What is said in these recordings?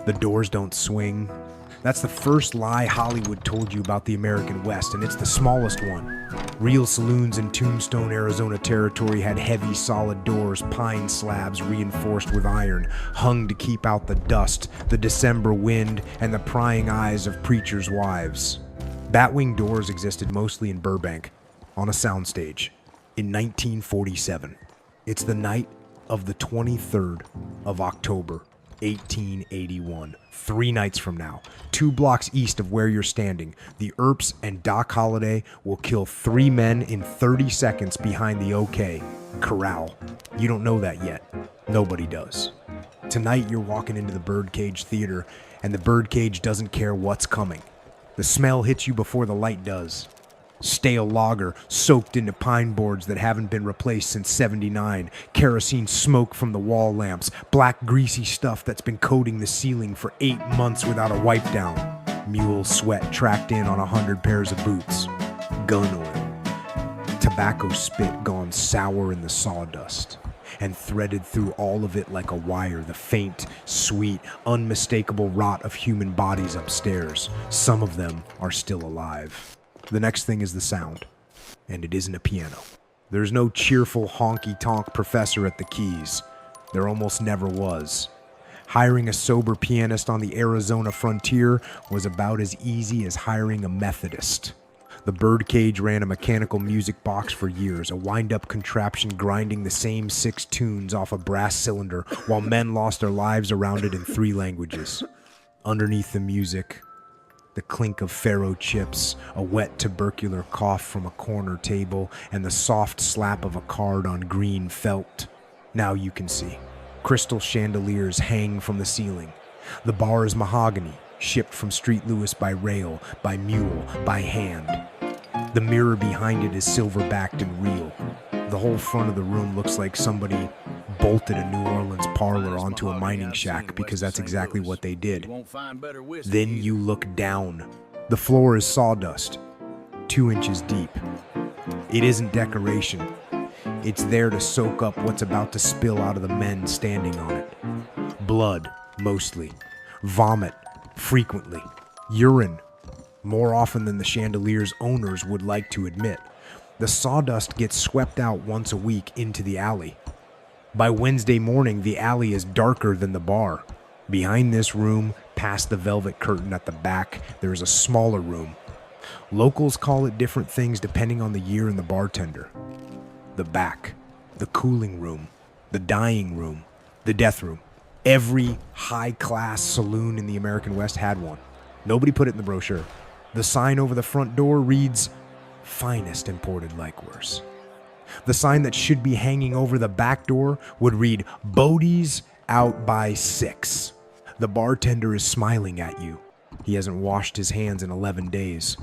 The doors don't swing. That's the first lie Hollywood told you about the American West, and it's the smallest one. Real saloons in Tombstone, Arizona territory had heavy, solid doors, pine slabs reinforced with iron, hung to keep out the dust, the December wind, and the prying eyes of preachers' wives. Batwing doors existed mostly in Burbank, on a soundstage, in 1947. It's the night of the 23rd of October, 1881. 3 nights from now, 2 blocks east of where you're standing, the Earps and Doc Holliday will kill 3 men in 30 seconds behind the OK Corral. You don't know that yet. Nobody does. Tonight you're walking into the Birdcage Theater, and the Birdcage doesn't care what's coming. The smell hits you before the light does. Stale lager soaked into pine boards that haven't been replaced since '79, kerosene smoke from the wall lamps, black greasy stuff that's been coating the ceiling for 8 months without a wipe down, mule sweat tracked in on 100 pairs of boots, gun oil, tobacco spit gone sour in the sawdust, and threaded through all of it like a wire, the faint, sweet, unmistakable rot of human bodies upstairs. Some of them are still alive. The next thing is the sound, and it isn't a piano. There's no cheerful honky-tonk professor at the keys. There almost never was. Hiring a sober pianist on the Arizona frontier was about as easy as hiring a Methodist. The Birdcage ran a mechanical music box for years, a wind-up contraption grinding the same 6 tunes off a brass cylinder while men lost their lives around it in 3 languages. Underneath the music, the clink of faro chips, a wet tubercular cough from a corner table, and the soft slap of a card on green felt. Now you can see. Crystal chandeliers hang from the ceiling. The bar is mahogany, shipped from St. Louis by rail, by mule, by hand. The mirror behind it is silver-backed and real. The whole front of the room looks like somebody bolted a New Orleans parlor onto a mining shack, because that's exactly what they did. Then you look down. The floor is sawdust, 2 inches deep. It isn't decoration. It's there to soak up what's about to spill out of the men standing on it. Blood, mostly. Vomit, frequently. Urine, more often than the chandelier's owners would like to admit. The sawdust gets swept out once a week into the alley. By Wednesday morning, the alley is darker than the bar. Behind this room, past the velvet curtain at the back, there is a smaller room. Locals call it different things depending on the year and the bartender. The back, the cooling room, the dying room, the death room. Every high-class saloon in the American West had one. Nobody put it in the brochure. The sign over the front door reads, "Finest imported liquors." The sign that should be hanging over the back door would read, "Bodie's out by 6. The bartender is smiling at you. He hasn't washed his hands in 11 days.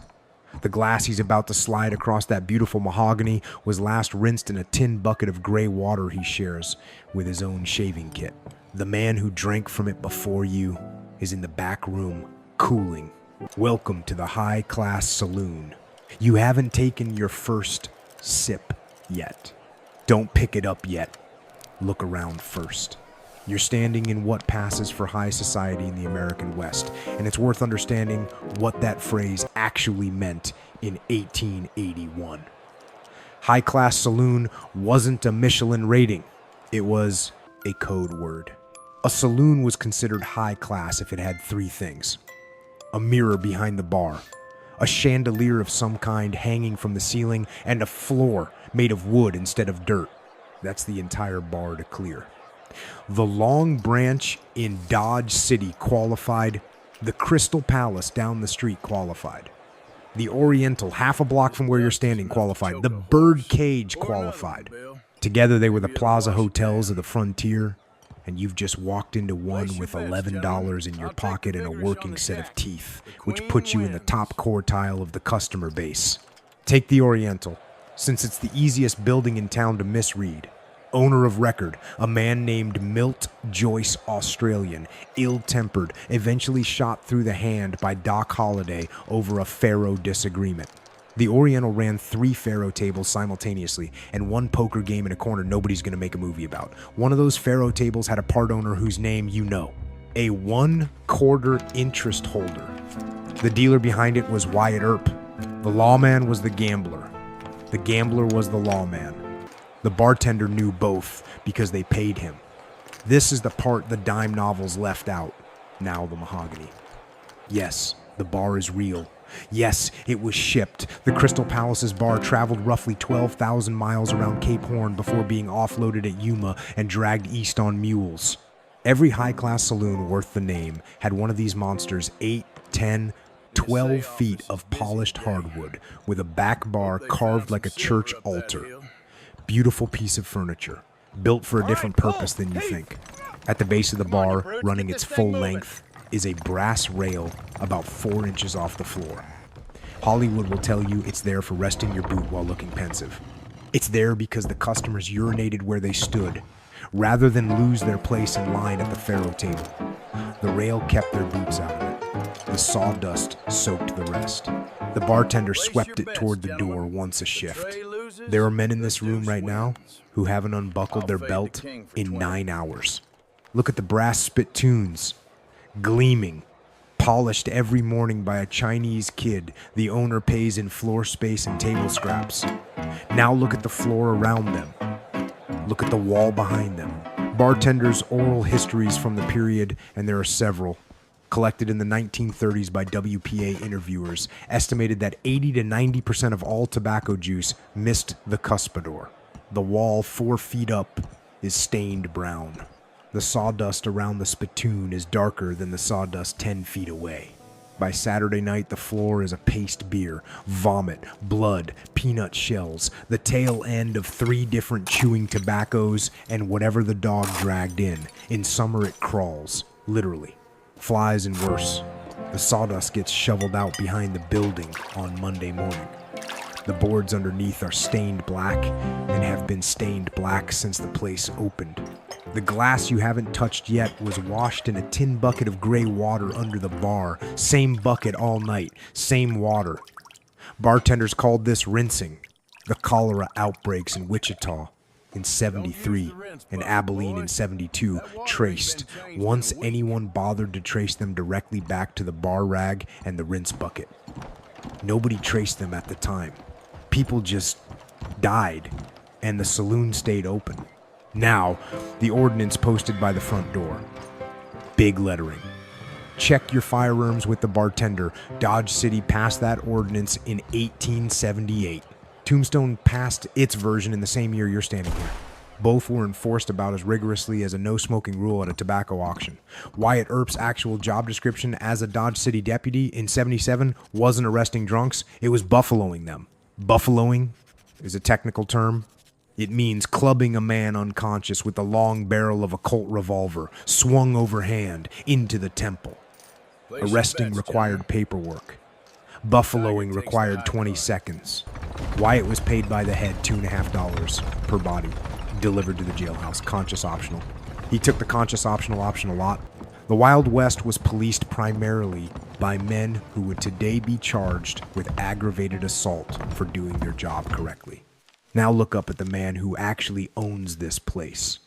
The glass he's about to slide across that beautiful mahogany was last rinsed in a tin bucket of gray water he shares with his own shaving kit. The man who drank from it before you is in the back room, cooling. Welcome to the high-class saloon. You haven't taken your first sip yet. Don't pick it up yet. Look around first. You're standing in what passes for high society in the American West, and it's worth understanding what that phrase actually meant in 1881. High-class saloon wasn't a Michelin rating. It was a code word. A saloon was considered high class if it had 3 things. A mirror behind the bar, a chandelier of some kind hanging from the ceiling, and a floor made of wood instead of dirt. That's the entire bar to clear. The Long Branch in Dodge City qualified. The Crystal Palace down the street qualified. The Oriental, half a block from where you're standing, qualified. The Birdcage qualified. Together they were the Plaza Hotels of the frontier, and you've just walked into one with $11 in your pocket and a working set of teeth, which puts you in the top quartile of the customer base. Take the Oriental, since it's the easiest building in town to misread. Owner of record, a man named Milt Joyce Australian, ill-tempered, eventually shot through the hand by Doc Holliday over a faro disagreement. The Oriental ran 3 faro tables simultaneously and 1 poker game in a corner nobody's going to make a movie about. One of those faro tables had a part owner whose name you know, a 1/4 interest holder. The dealer behind it was Wyatt Earp. The lawman was the gambler. The gambler was the lawman. The bartender knew both because they paid him. This is the part the dime novels left out. Now the mahogany. Yes, the bar is real. Yes, it was shipped. The Crystal Palace's bar traveled roughly 12,000 miles around Cape Horn before being offloaded at Yuma and dragged east on mules. Every high-class saloon worth the name had one of these monsters 8, 10, 12 feet of polished hardwood with a back bar carved like a church altar. Beautiful piece of furniture, built for a different purpose than you think. At the base of the bar, running its full length, is a brass rail about 4 inches off the floor. Hollywood will tell you it's there for resting your boot while looking pensive. It's there because the customers urinated where they stood, rather than lose their place in line at the faro table. The rail kept their boots out of it. The sawdust soaked the rest. The bartender swept it toward the door once a shift. There are men in this room right now who haven't unbuckled their belt in 9 hours. Look at the brass spittoons, gleaming, polished every morning by a Chinese kid the owner pays in floor space and table scraps. Now look at the floor around them. Look at the wall behind them. Bartenders' oral histories from the period, and there are several, collected in the 1930s by WPA interviewers, estimated that 80 to 90% of all tobacco juice missed the cuspidor. The wall 4 feet up is stained brown. The sawdust around the spittoon is darker than the sawdust 10 feet away. By Saturday night, the floor is a paste beer, vomit, blood, peanut shells, the tail end of 3 different chewing tobaccos, and whatever the dog dragged in. In summer, it crawls, literally. Flies and worse. The sawdust gets shoveled out behind the building on Monday morning. The boards underneath are stained black and have been stained black since the place opened. The glass you haven't touched yet was washed in a tin bucket of gray water under the bar. Same bucket all night, same water. Bartenders called this rinsing. The cholera outbreaks in Wichita in 73 and Abilene in 72 traced, once anyone bothered to trace them directly back to the bar rag and the rinse bucket. Nobody traced them at the time. People just died, and the saloon stayed open. Now, the ordinance posted by the front door. Big lettering. Check your firearms with the bartender. Dodge City passed that ordinance in 1878. Tombstone passed its version in the same year you're standing here. Both were enforced about as rigorously as a no-smoking rule at a tobacco auction. Wyatt Earp's actual job description as a Dodge City deputy in 77 wasn't arresting drunks, it was buffaloing them. Buffaloing is a technical term. It means clubbing a man unconscious with the long barrel of a Colt revolver, swung overhand, into the temple. Arresting required paperwork. Buffaloing required 20 seconds. Wyatt was paid by the head $2.50 per body, delivered to the jailhouse, conscious optional. He took the conscious optional option a lot. The Wild West was policed primarily by men who would today be charged with aggravated assault for doing their job correctly. Now look up at the man who actually owns this place.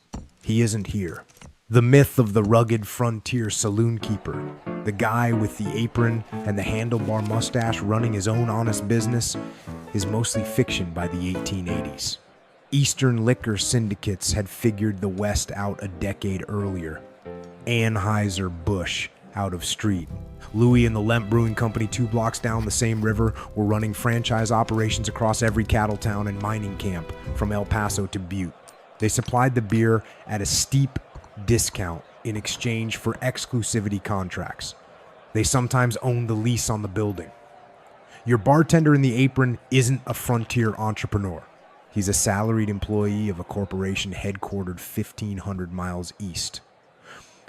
He isn't here. The myth of the rugged frontier saloon keeper, the guy with the apron and the handlebar mustache running his own honest business, is mostly fiction by the 1880s. Eastern liquor syndicates had figured the West out a decade earlier. Anheuser-Busch out of street. Louis and the Lemp Brewing Company 2 blocks down the same river were running franchise operations across every cattle town and mining camp from El Paso to Butte. They supplied the beer at a steep discount in exchange for exclusivity contracts. They sometimes owned the lease on the building. Your bartender in the apron isn't a frontier entrepreneur. He's a salaried employee of a corporation headquartered 1,500 miles east.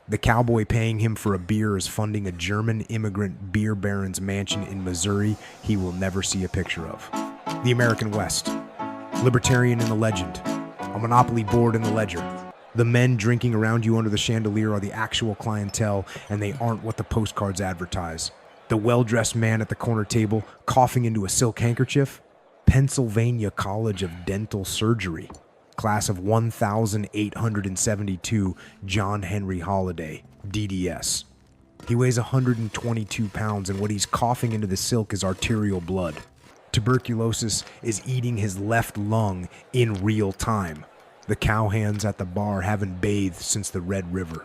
The cowboy paying him for a beer is funding a German immigrant beer baron's mansion in Missouri he will never see a picture of. The American West. Libertarian in the legend. A monopoly board in the ledger. The men drinking around you under the chandelier are the actual clientele, and they aren't what the postcards advertise. The well-dressed man at the corner table coughing into a silk handkerchief? Pennsylvania College of Dental Surgery. Class of 1,872, John Henry Holliday, DDS. He weighs 122 pounds, and what he's coughing into the silk is arterial blood. Tuberculosis is eating his left lung in real time. The cowhands at the bar haven't bathed since the Red River.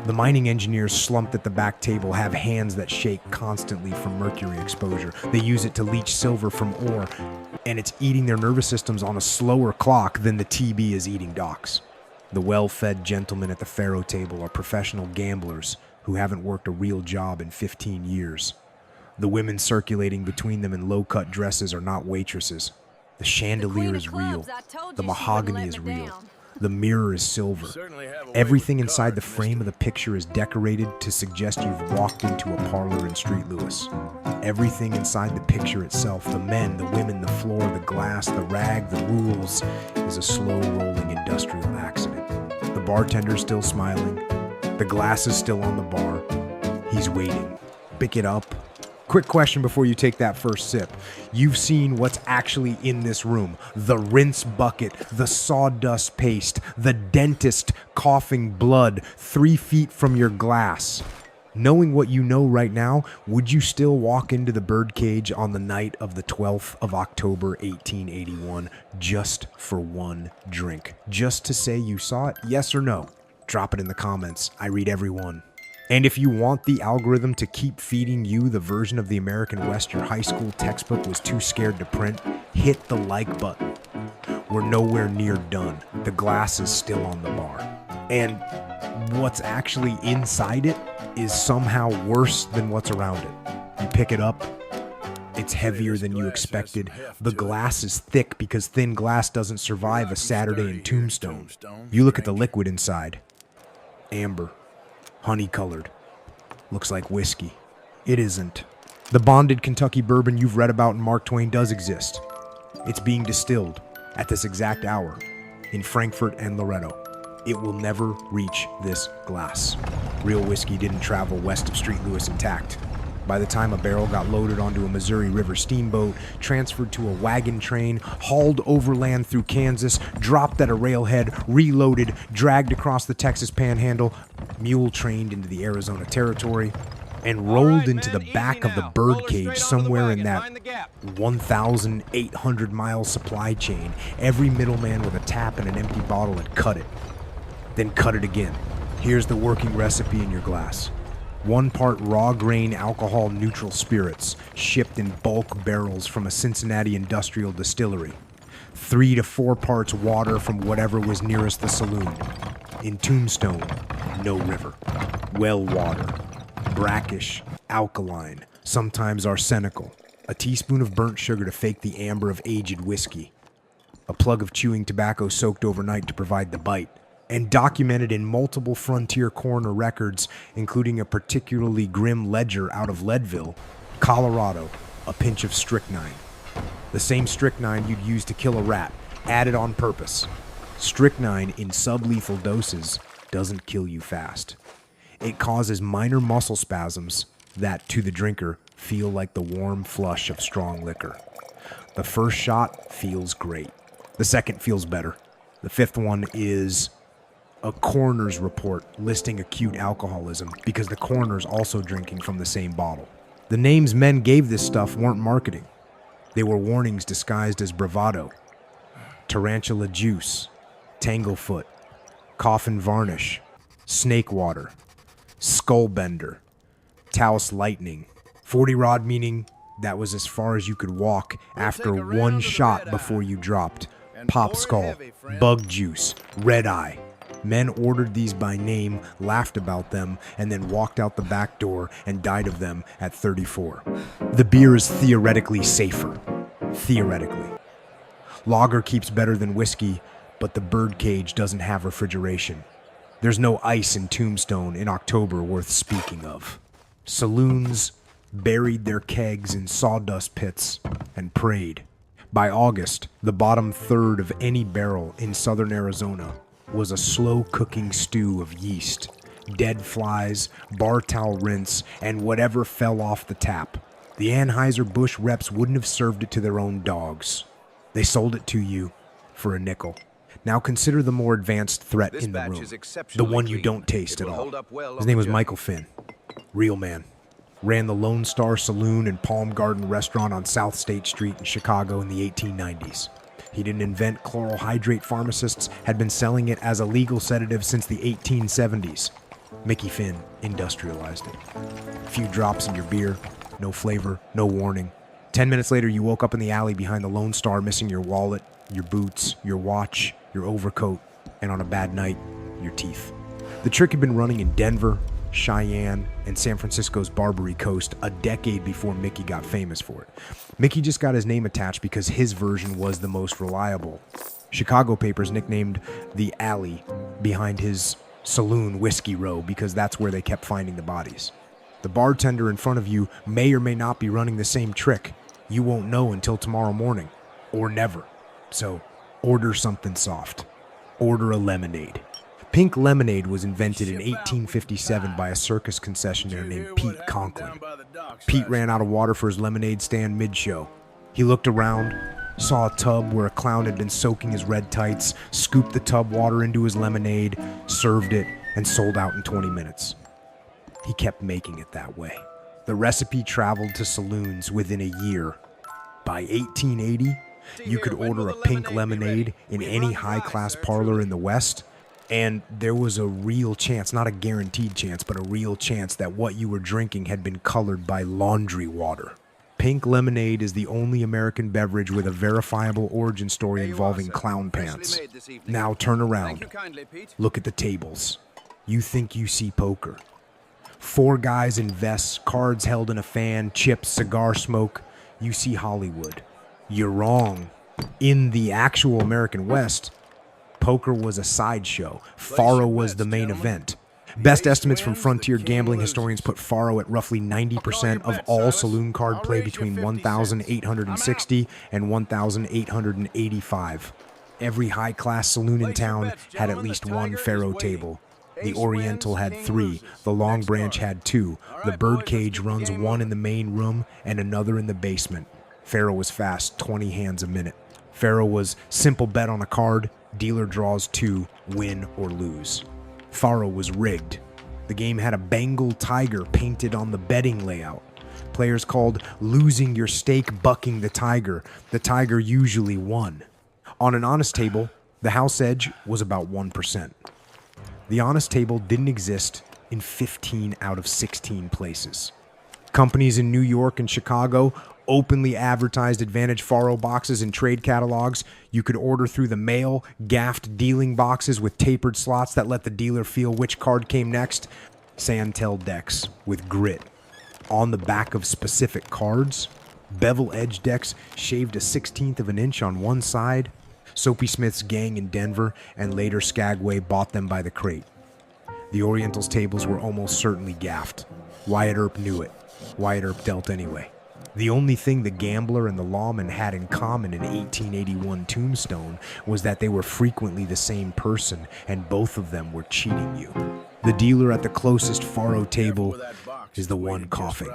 The mining engineers slumped at the back table have hands that shake constantly from mercury exposure. They use it to leach silver from ore, and it's eating their nervous systems on a slower clock than the TB is eating docks. The well-fed gentlemen at the faro table are professional gamblers who haven't worked a real job in 15 years. The women circulating between them in low-cut dresses are not waitresses. The chandelier is real. The mahogany is real. The mirror is silver. Everything inside the frame of the picture is decorated to suggest you've walked into a parlor in Street Louis. Everything inside the picture itself, the men, the women, the floor, the glass, the rag, the rules, is a slow-rolling industrial accident. The bartender's still smiling. The glass is still on the bar. He's waiting. Pick it up. Quick question before you take that first sip. You've seen what's actually in this room. The rinse bucket, the sawdust paste, the dentist coughing blood 3 feet from your glass. Knowing what you know right now, would you still walk into the birdcage on the night of the 12th of October, 1881, just for one drink? Just to say you saw it? Yes or no? Drop it in the comments. I read every one. And if you want the algorithm to keep feeding you the version of the American West your high school textbook was too scared to print, hit the like button. We're nowhere near done. The glass is still on the bar. And what's actually inside it is somehow worse than what's around it. You pick it up, it's heavier than you expected. The glass is thick because thin glass doesn't survive a Saturday in Tombstone. You look at the liquid inside. Amber. Honey-colored. Looks like whiskey. It isn't. The bonded Kentucky bourbon you've read about in Mark Twain does exist. It's being distilled at this exact hour in Frankfurt and Loretto. It will never reach this glass. Real whiskey didn't travel west of Street Louis intact. By the time a barrel got loaded onto a Missouri River steamboat, transferred to a wagon train, hauled overland through Kansas, dropped at a railhead, reloaded, dragged across the Texas Panhandle, mule-trained into the Arizona Territory, and rolled into the back of the birdcage somewhere in that 1,800-mile supply chain, every middleman with a tap and an empty bottle had cut it. Then cut it again. Here's the working recipe in your glass. 1 part raw grain alcohol neutral spirits, shipped in bulk barrels from a Cincinnati industrial distillery. 3 to 4 parts water from whatever was nearest the saloon. In Tombstone, no river. Well water. Brackish, alkaline, sometimes arsenical. A teaspoon of burnt sugar to fake the amber of aged whiskey. A plug of chewing tobacco soaked overnight to provide the bite. And documented in multiple frontier coroner records, including a particularly grim ledger out of Leadville, Colorado, a pinch of strychnine. The same strychnine you'd use to kill a rat, added on purpose. Strychnine in sublethal doses doesn't kill you fast. It causes minor muscle spasms that, to the drinker, feel like the warm flush of strong liquor. The first shot feels great. The second feels better. The fifth one is a coroner's report listing acute alcoholism because the coroner's also drinking from the same bottle. The names men gave this stuff weren't marketing. They were warnings disguised as bravado. Tarantula juice, tanglefoot, coffin varnish, snake water, skull bender, Taos lightning, 40 rod meaning that was as far as you could walk after one shot before you dropped, pop skull, bug juice, red eye. Men ordered these by name, laughed about them, and then walked out the back door and died of them at 34. The beer is theoretically safer. Theoretically. Lager keeps better than whiskey, but the birdcage doesn't have refrigeration. There's no ice in Tombstone in October worth speaking of. Saloons buried their kegs in sawdust pits and prayed. By August, the bottom third of any barrel in southern Arizona was a slow-cooking stew of yeast, dead flies, bar towel rinse, and whatever fell off the tap. The Anheuser-Busch reps wouldn't have served it to their own dogs. They sold it to you for a nickel. Now consider the more advanced threat in the room. The one you don't taste at all. His name was Michael Finn. Real man. Ran the Lone Star Saloon and Palm Garden restaurant on South State Street in Chicago in the 1890s. He didn't invent chloral hydrate. Pharmacists had been selling it as a legal sedative since the 1870s. Mickey Finn industrialized it. A few drops in your beer, no flavor, no warning. 10 minutes later, you woke up in the alley behind the Lone Star missing your wallet, your boots, your watch, your overcoat, and on a bad night, your teeth. The trick had been running in Denver, Cheyenne, and San Francisco's Barbary Coast a decade before Mickey got famous for it. Mickey just got his name attached because his version was the most reliable. Chicago papers nicknamed the alley behind his saloon Whiskey Row because that's where they kept finding the bodies. The bartender in front of you may or may not be running the same trick. You won't know until tomorrow morning, or never. So, order something soft. Order a lemonade. Pink lemonade was invented in 1857 by a circus concessionaire named Pete Conklin. Pete ran out of water for his lemonade stand mid-show. He looked around, saw a tub where a clown had been soaking his red tights, scooped the tub water into his lemonade, served it, and sold out in 20 minutes. He kept making it that way. The recipe traveled to saloons within a year. By 1880, you could order a pink lemonade in any high-class parlor in the West, and there was a real chance, not a guaranteed chance, but a real chance that what you were drinking had been colored by laundry water. Pink lemonade is the only American beverage with a verifiable origin story involving clown pants. Now turn around. Look at the tables. You think you see poker. 4 guys in vests, cards held in a fan, chips, cigar smoke. You see Hollywood. You're wrong. In the actual American West, poker was a sideshow. Faro was the main event. Best estimates from frontier gambling historians put faro at roughly 90% of all saloon card play between 1,860 and 1,885. Every high-class saloon in town had at least one faro table. The Oriental had 3, the Long Branch had 2, the Birdcage runs 1 in the main room and another in the basement. Faro was fast, 20 hands a minute. Faro was simple bet on a card, dealer draws 2, win or lose. Faro was rigged. The game had a Bengal tiger painted on the betting layout. Players called losing your stake bucking the tiger. The tiger usually won. On an honest table, the house edge was about 1%. The honest table didn't exist in 15 out of 16 places. Companies in New York and Chicago openly advertised advantage faro boxes in trade catalogs. You could order through the mail, gaffed dealing boxes with tapered slots that let the dealer feel which card came next. Sandtel decks with grit. On the back of specific cards, bevel edge decks shaved a 1/16 of an inch on one side. Soapy Smith's gang in Denver and later Skagway bought them by the crate. The Oriental's tables were almost certainly gaffed. Wyatt Earp knew it. Wyatt Earp dealt anyway. The only thing the gambler and the lawman had in common in 1881 Tombstone was that they were frequently the same person, and both of them were cheating you. The dealer at the closest faro table is the one coughing.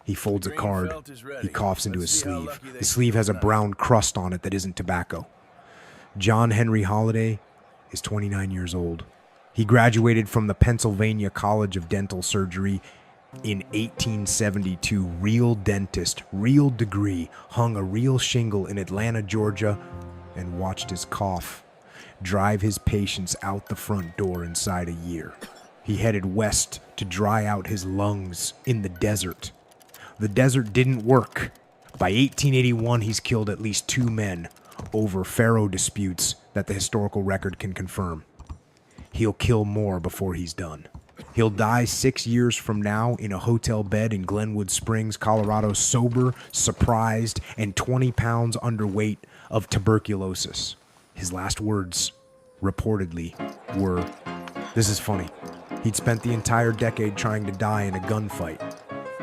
He folds a card. He coughs into his sleeve. The sleeve has a brown crust on it that isn't tobacco. John Henry Holliday is 29 years old. He graduated from the Pennsylvania College of Dental Surgery in 1872. Real dentist, real degree, hung a real shingle in Atlanta, Georgia, and watched his cough drive his patients out the front door inside a year. He headed west to dry out his lungs in the desert. The desert didn't work. By 1881, he's killed at least 2 men over faro disputes that the historical record can confirm. He'll kill more before he's done. He'll die 6 years from now in a hotel bed in Glenwood Springs, Colorado, sober, surprised, and 20 pounds underweight of tuberculosis. His last words, reportedly, were, "This is funny. He'd spent the entire decade trying to die in a gunfight.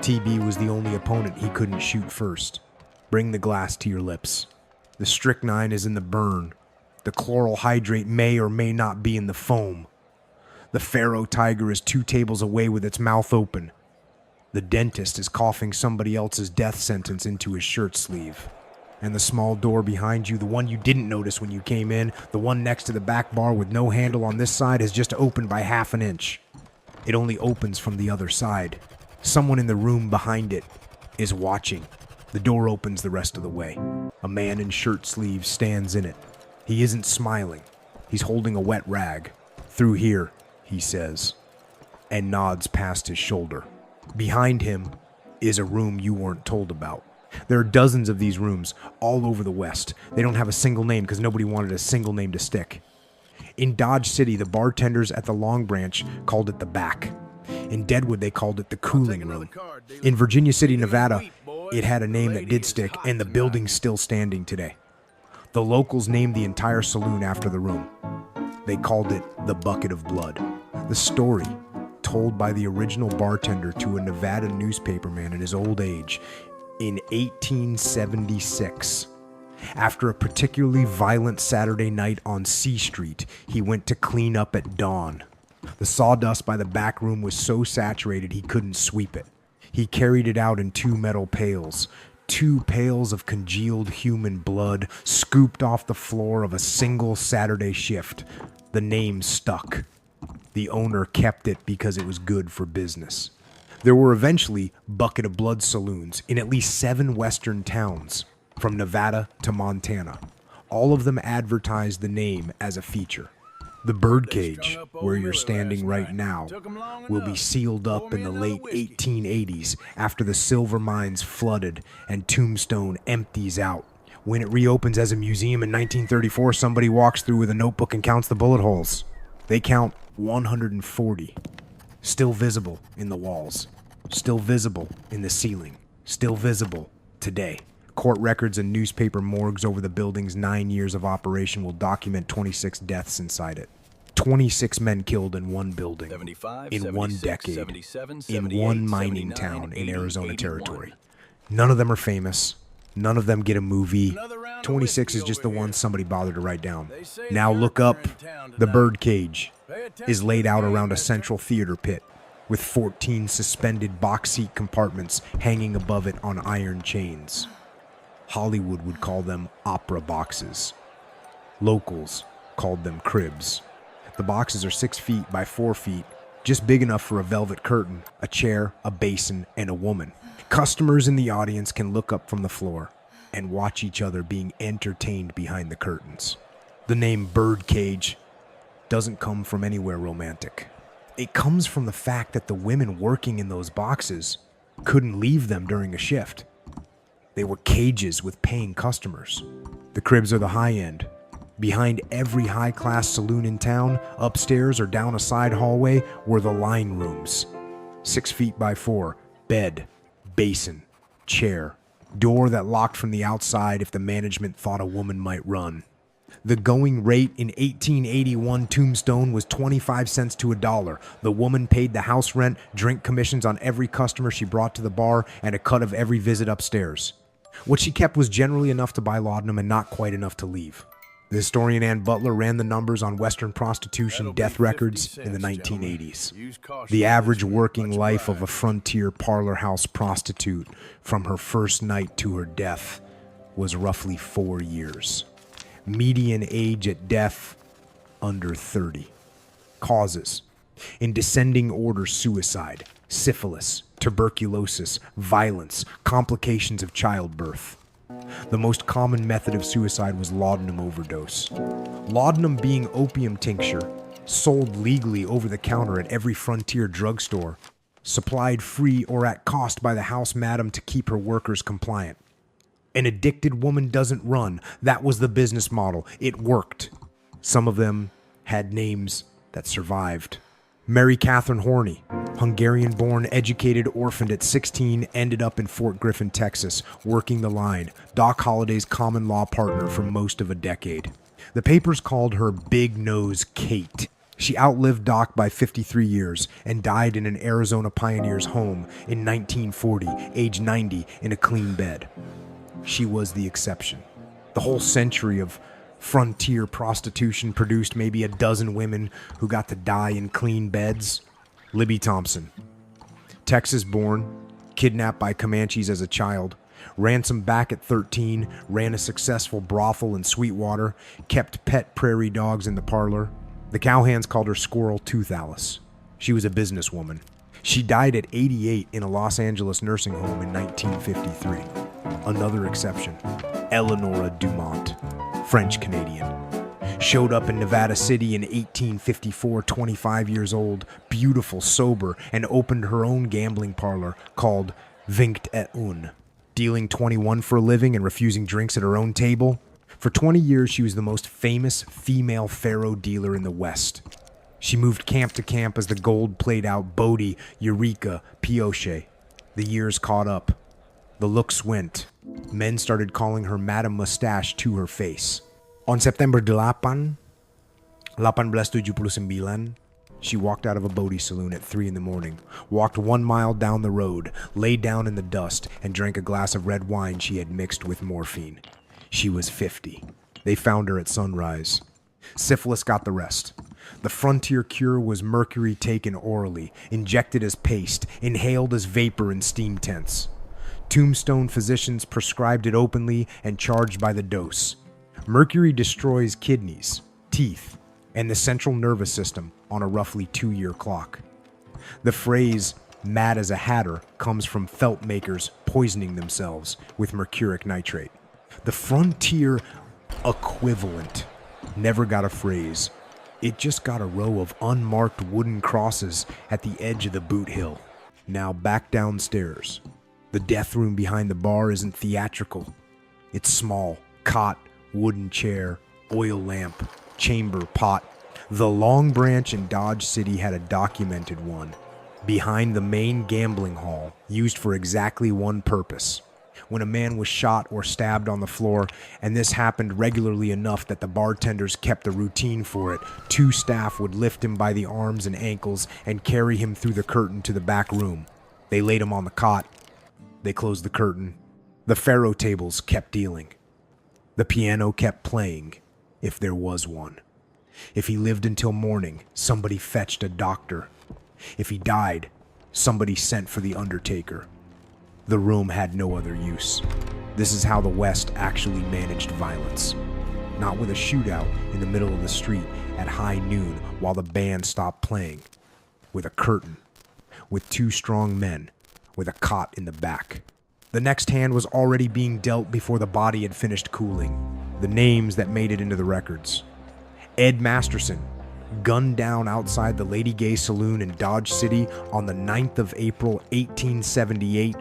TB was the only opponent he couldn't shoot first. Bring the glass to your lips. The strychnine is in the burn. The chloral hydrate may or may not be in the foam. The faro tiger is 2 tables away with its mouth open. The dentist is coughing somebody else's death sentence into his shirt sleeve. And the small door behind you, the one you didn't notice when you came in, the one next to the back bar with no handle on this side, is just opened by half an inch. It only opens from the other side. Someone in the room behind it is watching. The door opens the rest of the way. A man in shirt sleeves stands in it. He isn't smiling. He's holding a wet rag. "Through here," he says, and nods past his shoulder. Behind him is a room you weren't told about. There are dozens of these rooms all over the West. They don't have a single name because nobody wanted a single name to stick. In Dodge City, the bartenders at the Long Branch called it the back. In Deadwood, they called it the cooling room. In Virginia City, Nevada, it had a name that did stick, and the building's still standing today. The locals named the entire saloon after the room. They called it the Bucket of Blood. The story, told by the original bartender to a Nevada newspaperman in his old age, in 1876. After a particularly violent Saturday night on C Street, he went to clean up at dawn. The sawdust by the back room was so saturated he couldn't sweep it. He carried it out in 2 metal pails. 2 pails of congealed human blood scooped off the floor of a single Saturday shift. The name stuck. The owner kept it because it was good for business. There were eventually Bucket of Blood saloons in at least 7 western towns, from Nevada to Montana. All of them advertised the name as a feature. The birdcage, where you're standing right now, will be sealed up in the late 1880s after the silver mines flooded and Tombstone empties out. When it reopens as a museum in 1934, somebody walks through with a notebook and counts the bullet holes. They count 140. Still visible in the walls. Still visible in the ceiling. Still visible today. Court records and newspaper morgues over the building's 9 years of operation will document 26 deaths inside it. 26 men killed in one building, in one decade, in one mining town in Arizona territory. None of them are famous. None of them get a movie. 26 is just the one somebody bothered to write down. Now look up. The birdcage is laid out around a central theater pit with 14 suspended box seat compartments hanging above it on iron chains. Hollywood would call them opera boxes. Locals called them cribs. The boxes are 6 feet by 4 feet, just big enough for a velvet curtain, a chair, a basin, and a woman. Customers in the audience can look up from the floor and watch each other being entertained behind the curtains. The name birdcage doesn't come from anywhere romantic. It comes from the fact that the women working in those boxes couldn't leave them during a shift. They were cages with paying customers. The cribs are the high end. Behind every high-class saloon in town, upstairs or down a side hallway, were the line rooms. 6 feet by 4, bed, basin, chair, door that locked from the outside if the management thought a woman might run. The going rate in 1881 Tombstone was 25 cents to $1. The woman paid the house rent, drink commissions on every customer she brought to the bar, and a cut of every visit upstairs. What she kept was generally enough to buy laudanum and not quite enough to leave. The historian Ann Butler ran the numbers on Western prostitution death records in the 1980s. The average working life of a frontier parlor house prostitute from her first night to her death was roughly 4 years. Median age at death, under 30. Causes: in descending order, suicide, syphilis, tuberculosis, violence, complications of childbirth. The most common method of suicide was laudanum overdose. Laudanum being opium tincture, sold legally over the counter at every frontier drugstore, supplied free or at cost by the house madam to keep her workers compliant. An addicted woman doesn't run. That was the business model. It worked. Some of them had names that survived. Mary Catherine Horney, Hungarian-born, educated, orphaned at 16, ended up in Fort Griffin, Texas, working the line, Doc Holliday's common law partner for most of a decade. The papers called her Big Nose Kate. She outlived Doc by 53 years and died in an Arizona pioneer's home in 1940, age 90, in a clean bed. She was the exception. The whole century of frontier prostitution produced maybe a dozen women who got to die in clean beds. Libby Thompson, Texas-born, kidnapped by Comanches as a child, Ransomed back at 13, ran a successful brothel in Sweetwater, kept pet prairie dogs in the parlor. The cowhands called her Squirrel Tooth Alice. She was a businesswoman. She died at 88 in a Los Angeles nursing home in 1953. Another exception, Eleonora Dumont, French-Canadian. Showed up in Nevada City in 1854, 25 years old, beautiful, sober, and opened her own gambling parlor called Vingt et Un, dealing 21 for a living and refusing drinks at her own table. For 20 years, she was the most famous female faro dealer in the West. She moved camp to camp as the gold played out Bodie, Eureka, Pioche. The years caught up. The looks went. Men started calling her Madame Mustache to her face. On September 8, 1879, she walked out of a Bodie saloon at 3 in the morning, walked 1 mile down the road, lay down in the dust, and drank a glass of red wine she had mixed with morphine. She was 50. They found her at sunrise. Syphilis got the rest. The frontier cure was mercury taken orally, injected as paste, inhaled as vapor in steam tents. Tombstone physicians prescribed it openly and charged by the dose. Mercury destroys kidneys, teeth, and the central nervous system on a roughly 2-year clock. The phrase, mad as a hatter, comes from felt makers poisoning themselves with mercuric nitrate. The frontier equivalent never got a phrase. It just got a row of unmarked wooden crosses at the edge of the boot hill. Now back downstairs. The death room behind the bar isn't theatrical. It's small, cot, wooden chair, oil lamp, chamber pot. The Long Branch in Dodge City had a documented one, behind the main gambling hall, used for exactly one purpose. When a man was shot or stabbed on the floor, and this happened regularly enough that the bartenders kept a routine for it, 2 staff would lift him by the arms and ankles and carry him through the curtain to the back room. They laid him on the cot. They closed the curtain. The faro tables kept dealing. The piano kept playing, if there was one. If he lived until morning, somebody fetched a doctor. If he died, somebody sent for the undertaker. The room had no other use. This is how the West actually managed violence. Not with a shootout in the middle of the street at high noon while the band stopped playing. With a curtain. With 2 strong men. With a cot in the back. The next hand was already being dealt before the body had finished cooling. The names that made it into the records. Ed Masterson, gunned down outside the Lady Gay Saloon in Dodge City on the 9th of April, 1878,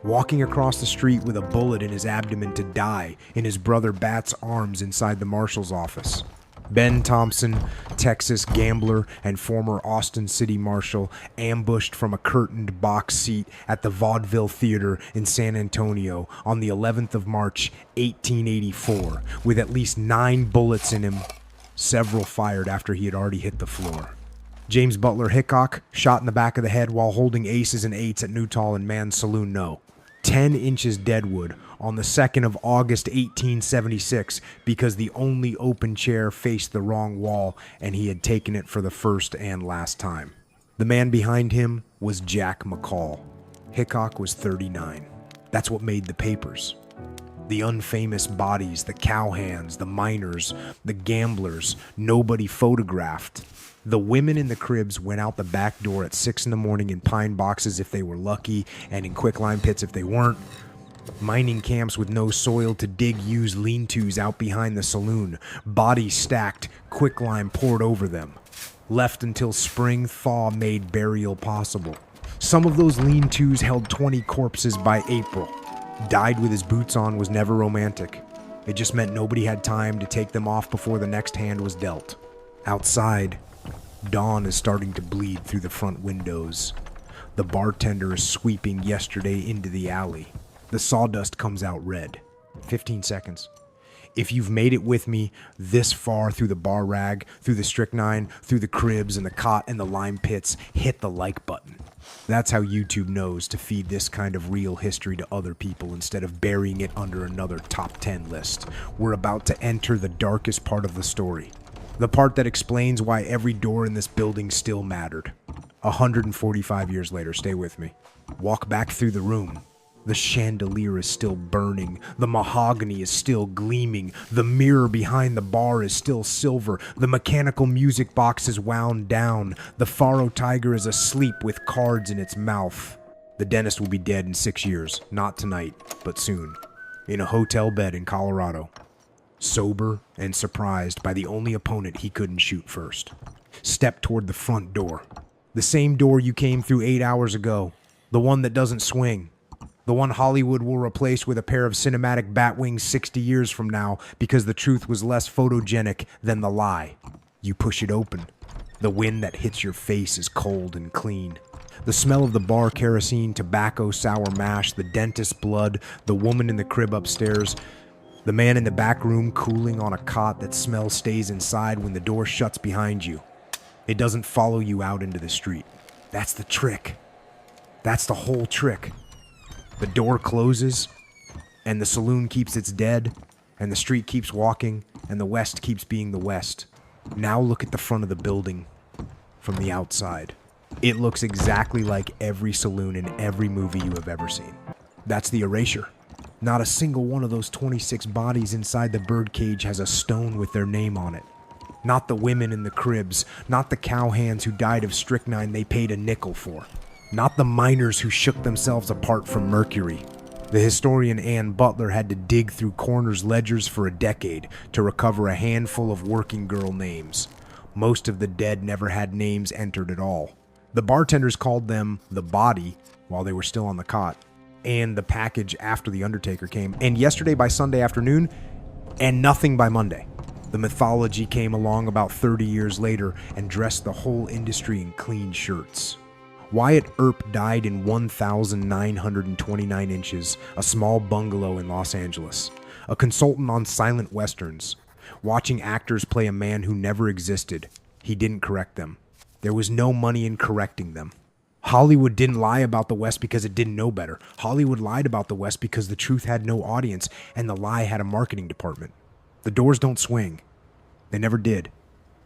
walking across the street with a bullet in his abdomen to die in his brother Bat's arms inside the marshal's office. Ben Thompson, Texas gambler and former Austin City Marshal, ambushed from a curtained box seat at the Vaudeville Theater in San Antonio on the 11th of March, 1884, with at least 9 bullets in him, several fired after he had already hit the floor. James Butler Hickok, shot in the back of the head while holding aces and eights at Newtall and Mann's Saloon No. 10 inches Deadwood on the 2nd of August 1876 because the only open chair faced the wrong wall and he had taken it for the first and last time. The man behind him was Jack McCall. Hickok was 39. That's what made the papers. The unfamous bodies, the cowhands, the miners, the gamblers, nobody photographed. The women in the cribs went out the back door at 6 in the morning in pine boxes if they were lucky, and in quicklime pits if they weren't. Mining camps with no soil to dig used lean-tos out behind the saloon, bodies stacked, quicklime poured over them. Left until spring thaw made burial possible. Some of those lean-tos held 20 corpses by April. Died with his boots on was never romantic. It just meant nobody had time to take them off before the next hand was dealt. Outside, dawn is starting to bleed through the front windows. The bartender is sweeping yesterday into the alley. The sawdust comes out red. 15 seconds. If you've made it with me this far through the bar rag, through the strychnine, through the cribs and the cot and the lime pits, hit the like button. That's how YouTube knows to feed this kind of real history to other people instead of burying it under another top 10 list. We're about to enter the darkest part of the story. The part that explains why every door in this building still mattered. 145 years later, stay with me. Walk back through the room. The chandelier is still burning. The mahogany is still gleaming. The mirror behind the bar is still silver. The mechanical music box is wound down. The faro tiger is asleep with cards in its mouth. The dentist will be dead in 6 years. Not tonight, but soon. In a hotel bed in Colorado. Sober and surprised by the only opponent he couldn't shoot first. Step toward the front door. The same door you came through 8 hours ago. The one that doesn't swing. The one Hollywood will replace with a pair of cinematic bat wings 60 years from now because the truth was less photogenic than the lie. You push it open. The wind that hits your face is cold and clean. The smell of the bar kerosene, tobacco, sour mash, the dentist's blood, the woman in the crib upstairs, the man in the back room cooling on a cot that smell stays inside when the door shuts behind you. It doesn't follow you out into the street. That's the trick. That's the whole trick. The door closes, and the saloon keeps its dead, and the street keeps walking, and the West keeps being the West. Now look at the front of the building from the outside. It looks exactly like every saloon in every movie you have ever seen. That's the erasure. Not a single one of those 26 bodies inside the birdcage has a stone with their name on it. Not the women in the cribs, not the cowhands who died of strychnine they paid a nickel for. Not the miners who shook themselves apart from mercury. The historian Ann Butler had to dig through coroner's ledgers for a decade to recover a handful of working girl names. Most of the dead never had names entered at all. The bartenders called them the body while they were still on the cot, and the package after the undertaker came, and yesterday by Sunday afternoon, and nothing by Monday. The mythology came along about 30 years later and dressed the whole industry in clean shirts. Wyatt Earp died in 1,929 inches, a small bungalow in Los Angeles. A consultant on silent westerns. Watching actors play a man who never existed. He didn't correct them. There was no money in correcting them. Hollywood didn't lie about the West because it didn't know better. Hollywood lied about the West because the truth had no audience and the lie had a marketing department. The doors don't swing. They never did.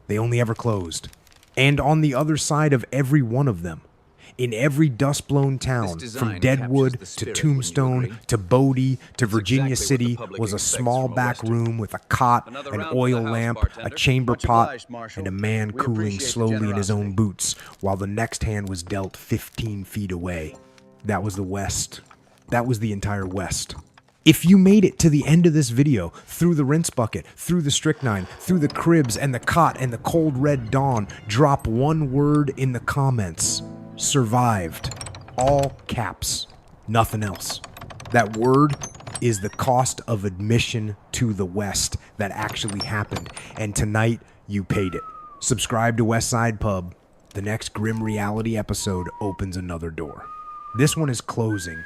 They only ever closed. And on the other side of every one of them, in every dust-blown town, from Deadwood to Tombstone to Bodie to Virginia City, was a small back room with a cot, an oil lamp, a chamber pot, and a man cooling slowly in his own boots while the next hand was dealt 15 feet away. That was the West. That was the entire West. If you made it to the end of this video, through the rinse bucket, through the strychnine, through the cribs and the cot and the cold red dawn, drop one word in the comments. Survived. All caps. Nothing else. That word is the cost of admission to the West that actually happened. And tonight, you paid it. Subscribe to West Side Pub. The next Grim Reality episode opens another door. This one is closing.